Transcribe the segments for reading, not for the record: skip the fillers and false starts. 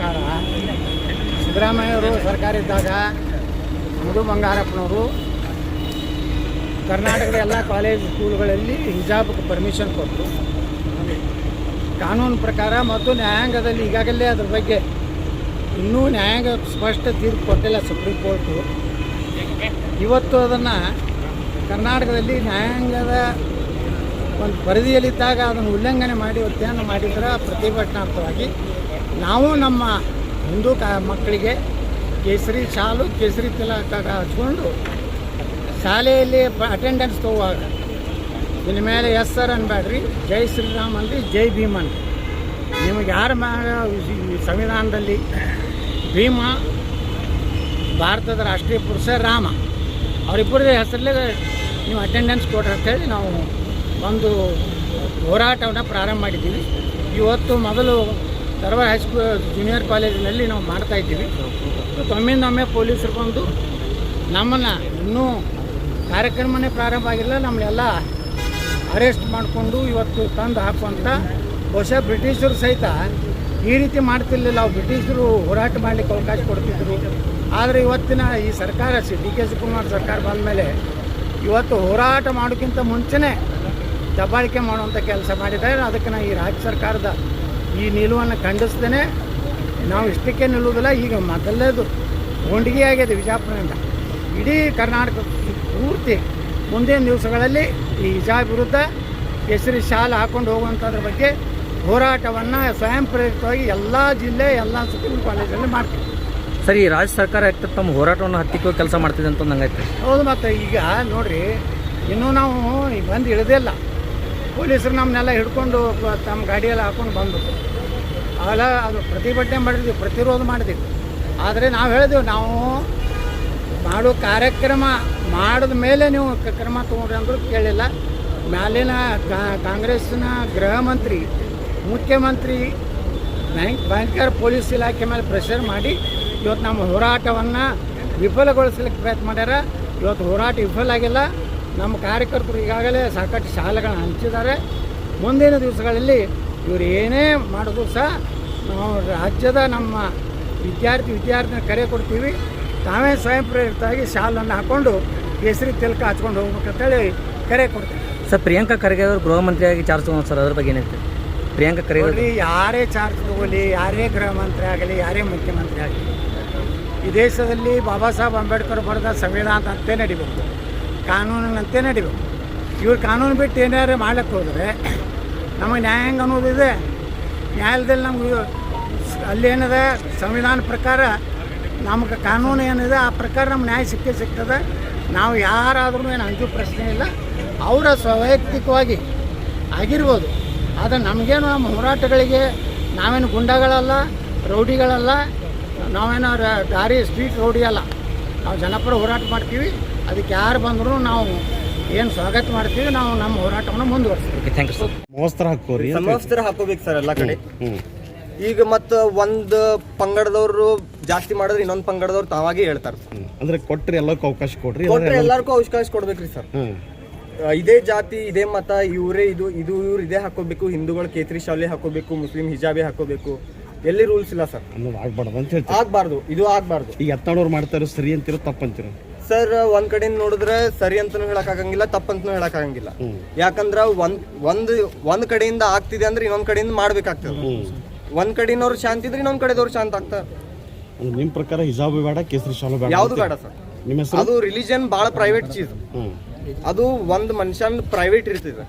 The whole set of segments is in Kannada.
ಪ್ರಕಾರ ಸಿದ್ದರಾಮಯ್ಯವರು ಸರ್ಕಾರ ಇದ್ದಾಗ ಮಧು ಬಂಗಾರಪ್ಪನವರು ಕರ್ನಾಟಕದ ಎಲ್ಲ ಕಾಲೇಜ್ ಸ್ಕೂಲ್ಗಳಲ್ಲಿ ಹಿಜಾಬ್ಗೆ ಪರ್ಮಿಷನ್ ಕೊಟ್ಟರು. ಕಾನೂನು ಪ್ರಕಾರ ಮತ್ತು ನ್ಯಾಯಾಂಗದಲ್ಲಿ ಈಗಾಗಲೇ ಅದ್ರ ಬಗ್ಗೆ ಇನ್ನೂ ನ್ಯಾಯಾಂಗ ಸ್ಪಷ್ಟ ತೀರ್ಪು ಕೊಟ್ಟಿಲ್ಲ ಸುಪ್ರೀಂ ಕೋರ್ಟು. ಇವತ್ತು ಅದನ್ನು ಕರ್ನಾಟಕದಲ್ಲಿ ನ್ಯಾಯಾಂಗದ ಒಂದು ಪರಿಧಿಯಲ್ಲಿದ್ದಾಗ ಅದನ್ನು ಉಲ್ಲಂಘನೆ ಮಾಡಿ ಒತ್ತಾಯ ಮಾಡಿದ್ರೆ ಪ್ರತಿಭಟನಾರ್ಥವಾಗಿ ನಾವು ನಮ್ಮ ಹಿಂದೂ ಮಕ್ಕಳಿಗೆ ಕೇಸರಿ ಶಾಲು ಕೇಸರಿ ತಿಲಕ ಹಚ್ಕೊಂಡು ಶಾಲೆಯಲ್ಲಿ ಅಟೆಂಡೆನ್ಸ್ ತಗೋವಾಗ ಇನ್ನು ಮೇಲೆ ಎಸ್ ಸರ್ ಅನ್ಬೇಡ್ರಿ, ಜೈ ಶ್ರೀರಾಮ್ ಅನ್ರಿ, ಜೈ ಭೀಮ್ ಅನ್ರಿ. ನಿಮಗೆ ಯಾರ ಸಂವಿಧಾನದಲ್ಲಿ ಭೀಮ ಭಾರತದ ರಾಷ್ಟ್ರೀಯ ಪುರುಷ, ರಾಮ ಅವರಿಬ್ಬರ ಹೆಸರಲ್ಲೇ ನೀವು ಅಟೆಂಡೆನ್ಸ್ ಕೊಡ್ರಿ ಅಂತೇಳಿ ನಾವು ಒಂದು ಹೋರಾಟವನ್ನು ಪ್ರಾರಂಭ ಮಾಡಿದ್ದೀವಿ. ಇವತ್ತು ಮೊದಲು ಧಾರವಾಡ ಹೈಸ್ಕೂಲ್ ಜೂನಿಯರ್ ಕಾಲೇಜಿನಲ್ಲಿ ನಾವು ಮಾಡ್ತಾಯಿದ್ದೀವಿ. ಒಮ್ಮಿಂದೊಮ್ಮೆ ಪೊಲೀಸರು ಬಂದು ನಮ್ಮನ್ನು ಇನ್ನೂ ಕಾರ್ಯಕ್ರಮನೇ ಪ್ರಾರಂಭ ಆಗಿಲ್ಲ, ನಮ್ಮನ್ನೆಲ್ಲ ಅರೆಸ್ಟ್ ಮಾಡಿಕೊಂಡು ಇವತ್ತು ತಂದು ಹಾಕುವಂಥ ಬಹುಶಃ ಬ್ರಿಟಿಷರು ಸಹಿತ ಈ ರೀತಿ ಮಾಡ್ತಿರ್ಲಿಲ್ಲ. ನಾವು ಬ್ರಿಟಿಷರು ಹೋರಾಟ ಮಾಡಲಿಕ್ಕೆ ಅವಕಾಶ ಕೊಡ್ತಿದ್ರು. ಆದರೆ ಇವತ್ತಿನ ಈ ಸರ್ಕಾರ ಡಿ ಕೆ ಶಿವಕುಮಾರ್ ಸರ್ಕಾರ ಬಂದ ಮೇಲೆ ಇವತ್ತು ಹೋರಾಟ ಮಾಡೋಕ್ಕಿಂತ ಮುಂಚೆನೇ ದಬ್ಬಾಳಿಕೆ ಮಾಡುವಂಥ ಕೆಲಸ ಮಾಡಿದ್ದಾರೆ. ಅದಕ್ಕೆ ನಾವು ಈ ರಾಜ್ಯ ಸರ್ಕಾರದ ಈ ನಿಲುವನ್ನು ಖಂಡಿಸ್ದೇ ನಾವು ಇಷ್ಟಕ್ಕೆ ನಿಲ್ಲುವುದಿಲ್ಲ. ಈಗ ಮೊದಲೇದು ಗೊಂಡಿಗೆ ಆಗಿದೆ ವಿಜಾಪುರದಿಂದ ಇಡೀ ಕರ್ನಾಟಕ ಪೂರ್ತಿ ಮುಂದಿನ ದಿವಸಗಳಲ್ಲಿ ಈ ಹಿಜಾಬ್ ವಿರುದ್ಧ ಕೇಸರಿ ಶಾಲೆ ಹಾಕ್ಕೊಂಡು ಹೋಗುವಂಥದ್ರ ಬಗ್ಗೆ ಹೋರಾಟವನ್ನು ಸ್ವಯಂ ಪ್ರೇರಿತವಾಗಿ ಎಲ್ಲ ಜಿಲ್ಲೆ ಎಲ್ಲ ಸ್ಕೂಲ್ ಕಾಲೇಜಲ್ಲಿ ಮಾಡ್ತೀವಿ. ಸರಿ, ರಾಜ್ಯ ಸರ್ಕಾರ ಯಾಕೆ ತಮ್ಮ ಹೋರಾಟವನ್ನು ಹತ್ತಿಕ್ಕೋ ಕೆಲಸ ಮಾಡ್ತಿದೆ ಅಂತ ನಂಗಾಯ್ತು. ಹೌದು, ಮತ್ತು ಈಗ ನೋಡಿರಿ, ಇನ್ನೂ ನಾವು ಈಗ ಬಂದು ಇಳಿದಿಲ್ಲ. ಪೊಲೀಸರು ನಮ್ಮನ್ನೆಲ್ಲ ಹಿಡ್ಕೊಂಡು ತಮ್ಮ ಗಾಡಿಯೆಲ್ಲ ಹಾಕ್ಕೊಂಡು ಬಂದ್ಬಿಟ್ಟು ಅವೆಲ್ಲ ಅದು ಪ್ರತಿಭಟನೆ ಮಾಡಿದ್ವಿ, ಪ್ರತಿರೋಧ ಮಾಡಿದ್ವಿ. ಆದರೆ ನಾವು ಹೇಳಿದೆವು, ನಾವು ಮಾಡೋ ಕಾರ್ಯಕ್ರಮ ಮಾಡಿದ ಮೇಲೆ ನೀವು ಕ್ರಮ ತೊಗೊಂಡ್ರಿ ಅಂದರೂ ಕೇಳಿಲ್ಲ. ಮ್ಯಾಲಿನ ಕಾಂಗ್ರೆಸ್ಸಿನ ಗೃಹ ಮಂತ್ರಿ, ಮುಖ್ಯಮಂತ್ರಿ ಭಯಂಕರ ಪೊಲೀಸ್ ಇಲಾಖೆ ಮೇಲೆ ಪ್ರೆಷರ್ ಮಾಡಿ ಇವತ್ತು ನಮ್ಮ ಹೋರಾಟವನ್ನು ವಿಫಲಗೊಳಿಸ್ಲಿಕ್ಕೆ ಪ್ರಯತ್ನ ಮಾಡ್ಯಾರ. ಇವತ್ತು ಹೋರಾಟ ವಿಫಲ ಆಗಿಲ್ಲ. ನಮ್ಮ ಕಾರ್ಯಕರ್ತರು ಈಗಾಗಲೇ ಸಾಕಷ್ಟು ಶಾಲೆಗಳನ್ನ ಹಂಚಿದ್ದಾರೆ. ಮುಂದಿನ ದಿವಸಗಳಲ್ಲಿ ಇವರು ಏನೇ ಮಾಡೋದು ಸಹ ನಾವು ರಾಜ್ಯದ ನಮ್ಮ ವಿದ್ಯಾರ್ಥಿನ ಕರೆ ಕೊಡ್ತೀವಿ. ತಾವೇ ಸ್ವಯಂ ಪ್ರೇರಿತವಾಗಿ ಶಾಲನ್ನು ಹಾಕ್ಕೊಂಡು ಕೇಸರಿ ತಿಲಕ ಹಚ್ಕೊಂಡು ಹೋಗ್ಬೇಕಂತೇಳಿ ಕರೆ ಕೊಡ್ತೀವಿ. ಸರ್, ಪ್ರಿಯಾಂಕಾ ಖರ್ಗೆ ಅವರು ಗೃಹ ಮಂತ್ರಿಯಾಗಿ ಚಾರ್ಜ್ ತಗೊಂಡು ಸರ್, ಅದ್ರ ಬಗ್ಗೆ ಏನೈತೆ? ಪ್ರಿಯಾಂಕಾ ಖರ್ಗೆ ಯಾರೇ ಚಾರ್ಜ್ ತಗೊಳ್ಳಿ, ಯಾರೇ ಗೃಹ ಮಂತ್ರಿ ಆಗಲಿ, ಯಾರೇ ಮುಖ್ಯಮಂತ್ರಿ ಆಗಲಿ, ಈ ದೇಶದಲ್ಲಿ ಬಾಬಾ ಸಾಹೇಬ್ ಅಂಬೇಡ್ಕರ್ ಬರೆದ ಸಂವಿಧಾನದಂತೆ ನಡಿಬೇಕು, ಕಾನೂನಿನಂತೆ ನಡಿಬೇಕು. ಇವ್ರು ಕಾನೂನು ಬಿಟ್ಟು ಏನಾರು ಮಾಡ್ಲಿಕ್ಕೆ ಹೋದರೆ ನಮಗೆ ನ್ಯಾಯಾಂಗ ಅನ್ನೋದಿದೆ. ನ್ಯಾಯಾಲಯದಲ್ಲಿ ನಮ್ಗೆ ಅಲ್ಲೇನಿದೆ ಸಂವಿಧಾನ ಪ್ರಕಾರ ನಮಗೆ ಕಾನೂನು ಏನಿದೆ ಆ ಪ್ರಕಾರ ನಮ್ಮ ನ್ಯಾಯ ಸಿಗ್ತದೆ. ನಾವು ಯಾರಾದ್ರೂ ಏನು ಅಂಜು ಪ್ರಶ್ನೆ ಇಲ್ಲ. ಅವರ ಸ್ವವೈಯಕ್ತಿಕವಾಗಿ ಆಗಿರ್ಬೋದು. ಆದರೆ ನಮಗೇನು ನಮ್ಮ ಹೋರಾಟಗಳಿಗೆ ನಾವೇನು ಗುಂಡಗಳಲ್ಲ, ರೌಡಿಗಳಲ್ಲ, ನಾವೇನೋ ದಾರಿ ಸ್ಟ್ರೀಟ್ ರೌಡಿ ಅಲ್ಲ. ನಾವು ಜನಪರ ಹೋರಾಟ ಮಾಡ್ತೀವಿ. ಅದಕ್ಕೆ ಯಾರು ಬಂದರೂ ನಾವು ಏನು ಸ್ವಾಗತ ಮಾಡ್ತೀವಿ. ನಾವು ನಮ್ಮ ಹೋರಾಟವನ್ನು ಮುಂದುವರಿಸ್ತೀವಿ. Thank you sir. ಸಮವಸ್ತ್ರ ಹಾಕೋಬೇಕು ಸರ್ ಎಲ್ಲ ಕಡೆ. ಈಗ ಮತ್ತು ಒಂದು ಪಂಗಡದವರು ಜಾಸ್ತಿ ಮಾಡಿದ್ರೆ ಇನ್ನೊಂದು ಪಂಗಡದವ್ರು ತಾವಾಗೇ ಹೇಳ್ತಾರೆ. ಅಂದ್ರೆ ಕೊಟ್ರಿ ಎಲ್ಲಕ್ಕೂ ಅವಕಾಶ ಕೊಟ್ರಿ, ಎಲ್ಲರಿಗೂ ಅವಕಾಶ ಕೊಡ್ಬೇಕ್ರಿ ಸರ್. ಇದೇ ಜಾತಿ ಇದೇ ಮತ ಇವರೇ ಇವ್ರು ಇದೇ ಹಾಕೋಬೇಕು, ಹಿಂದೂಗಳು ಕೇಸರಿ ಶಾಲೆ ಹಾಕೋಬೇಕು, ಮುಸ್ಲಿಂ ಹಿಜಾಬೆ ಹಾಕೋಬೇಕು, ಎಲ್ಲಿ ರೂಲ್ಸ್ ಇಲ್ಲ ಸರ್. ಆಗ್ಬಾರ್ದು ಅಂತ ಹೇಳ್ತಾರೆ. ಆಗ್ಬಾರ್ದು, ಇದು ಆಗ್ಬಾರ್ದು. ಈಗ ಎತ್ತಾಡೋರು ಮಾಡ್ತಾರೋ ಸರಿ ಅಂತೀರೋ ತಪ್ಪಂತೀರೋ? ಸರ್, ಒಂದ್ ಕಡೆಯಿಂದ ನೋಡಿದ್ರೆ ಸರಿ ಅಂತಾನು ಹೇಳಕ್ ಆಗಂಗಿಲ್ಲ, ತಪ್ಪಂತನೂ ಹೇಳಕ್ ಆಗಂಗಿಲ್ಲ. ಯಾಕಂದ್ರ ಒಂದ್ ಕಡೆಯಿಂದ ಆಗ್ತಿದೆ ಅಂದ್ರೆ ಇನ್ನೊಂದ್ ಕಡೆಯಿಂದ ಮಾಡ್ಬೇಕಾಗ್ತದೆ. ಒಂದ್ ಕಡೆನವ್ರು ಶಾಂತಿ ಇದ್ರೆ ಇನ್ನೊಂದ್ ಕಡೆದವ್ರು ಶಾಂತ ಆಗ್ತಾರೆ. ನಿಮ್ ಪ್ರಕಾರ ಹಿಜಾಬ್ ಬೇಡ, ಕೇಸರಿ ಶಾಲು ಬೇಡ? ಯಾವ್ದು ಬೇಡ ಸರ್. ನಿಮ್ಮ ಹೆಸರು? ಅದು ರಿಲಿಜನ್ ಬಹಳ ಪ್ರೈವೇಟ್ ಚೀಸ್. ಅದು ಒಂದ್ ಮನುಷ್ಯನ್ ಪ್ರೈವೇಟ್ ಇರ್ತದೆ.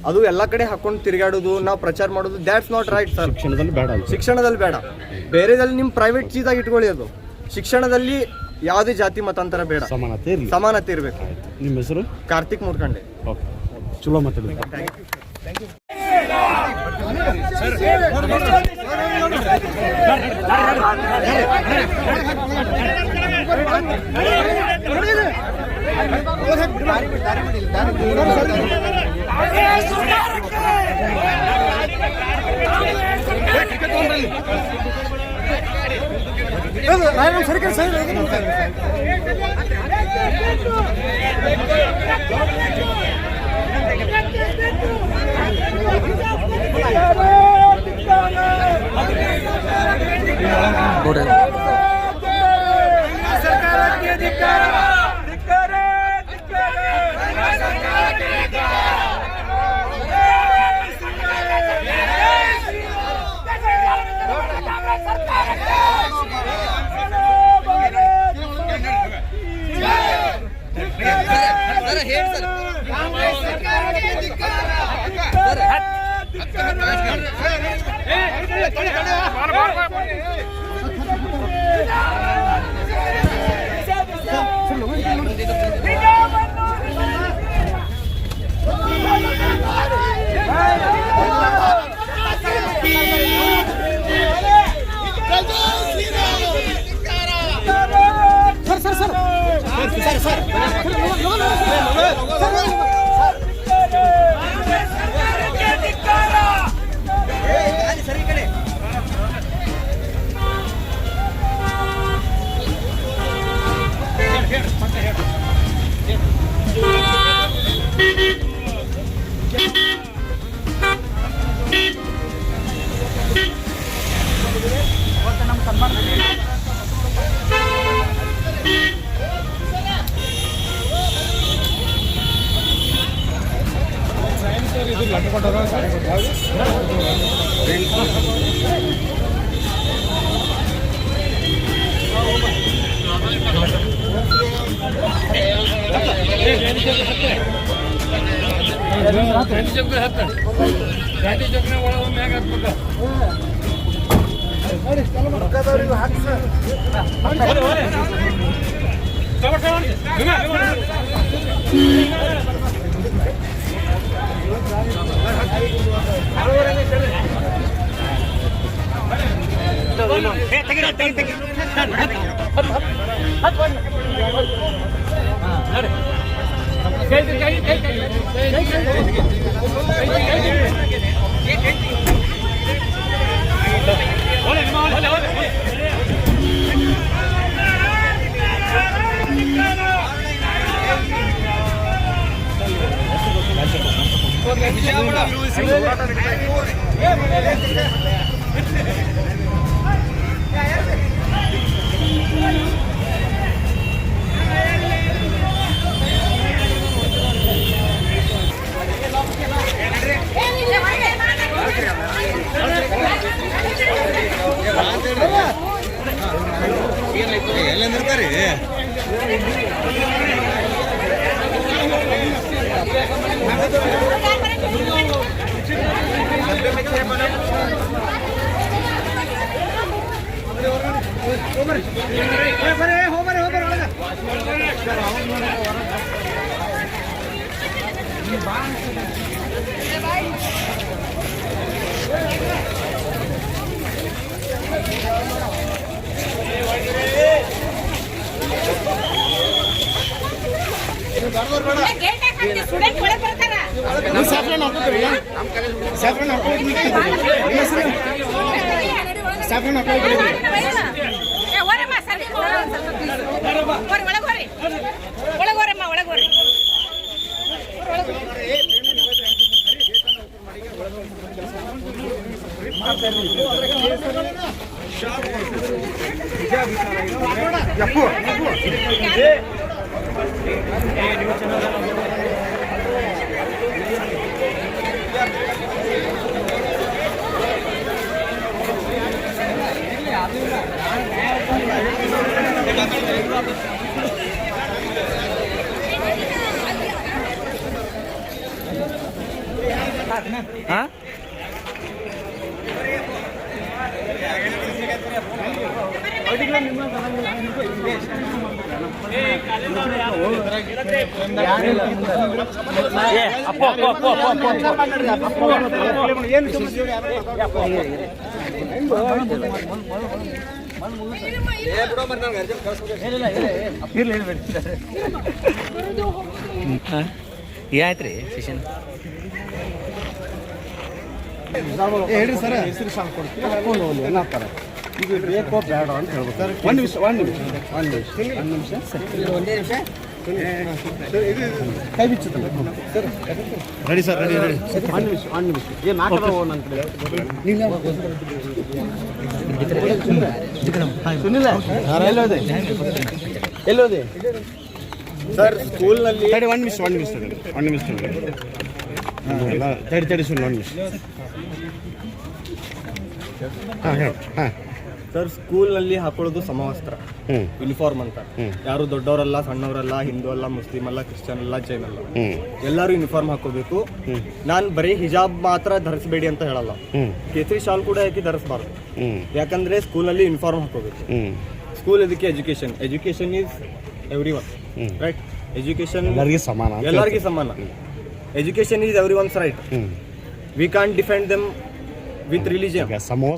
ಅದು ಎಲ್ಲಾ ಕಡೆ ಹಾಕೊಂಡು ತಿರುಗಾಡೋದು, ನಾವು ಪ್ರಚಾರ ಮಾಡೋದು, ದ್ಯಾಟ್ಸ್ ನಾಟ್ ರೈಟ್ ಸರ್. ಶಿಕ್ಷಣದಲ್ಲಿ ಬೇಡ. ಬೇರೆದಲ್ಲಿ ನಿಮ್ ಪ್ರೈವೇಟ್ ಚೀಸ್ ಆಗಿ ಇಟ್ಕೊಳ್ಳಿ. ಅದು ಶಿಕ್ಷಣದಲ್ಲಿ ಯಾವುದೇ ಜಾತಿ ಮತಾಂತರ ಬೇಡ, ಸಮಾನತೆ ಇರ್ಬೇಕು. ನಿಮ್ಮ ಹೆಸರು? ಕಾರ್ತಿಕ್ ಮುರ್ಕಂಡೆ. ಚಲೋ ಮಾತಾಡಿ. ಸರಿ ನೋಡ್ರಿ ಹಾಂ ಏನಾಯ್ತು ರೀ ಶಿಕ್ಷಣ ಹೇಳ್ರಿ ಸರ್ ಹೆಸರು ಸಾಕು ಕೊಡ್ತೀವಿ ಏನಾಗ್ತಾರೆ ಇದು ಬೇಕೋ ಬೇಡ ಅಂತ ಹೇಳ್ಬೇಕು ಒಂದು ನಿಮಿಷ ಕೈ ಬಿಚ್ಚುತ್ತಲ್ಲ ಸರ್ ರೆಡಿ ಸರ್ ರೆಡಿ ಒಂದು ನಿಮಿಷ ಏನು ನಾಲ್ಕು ನನ್ನ ಕಡೆ ಸುನಿಲ ಎಲ್ಲೋದೆ ಎಲ್ಲೋದೆ ಸರ್ ಸ್ಕೂಲ್ನಲ್ಲಿ ತಡಿ ಒಂದು ನಿಮಿಷ ತಡಿ ಸುನಿಲ್ ಒಂದು ನಿಮಿಷ ಹಾಂ ಹೇಳಿ ಹಾಂ ಸರ್ ಸ್ಕೂಲ್ನಲ್ಲಿ ಹಾಕೊಳ್ಳೋದು ಸಮವಸ್ತ್ರ ಯೂನಿಫಾರ್ಮ್ ಅಂತ ಯಾರು ದೊಡ್ಡವರಲ್ಲ ಸಣ್ಣವರಲ್ಲ ಹಿಂದೂ ಅಲ್ಲ ಮುಸ್ಲಿಂ ಅಲ್ಲ ಕ್ರಿಶ್ಚಿಯನ್ ಅಲ್ಲ ಜೈನ್ ಅಲ್ಲ ಎಲ್ಲರೂ ಯೂನಿಫಾರ್ಮ್ ಹಾಕೋಬೇಕು. ನಾನು ಬರೀ ಹಿಜಾಬ್ ಮಾತ್ರ ಧರಿಸಬೇಡಿ ಅಂತ ಹೇಳಲ್ಲ, ಕೇಸರಿ ಶಾಲ್ ಕೂಡ ಹಾಕಿ ಧರಿಸಬಾರ್ದು. ಯಾಕಂದ್ರೆ ಸ್ಕೂಲ್ನಲ್ಲಿ ಯೂನಿಫಾರ್ಮ್ ಹಾಕೋಬೇಕು. ಸ್ಕೂಲ್ ಇದಕ್ಕೆ education is every one right. Education ಎಲ್ಲರಿಗೂ ಸಮಾನ. Education is every once right. We can't defend them with religion.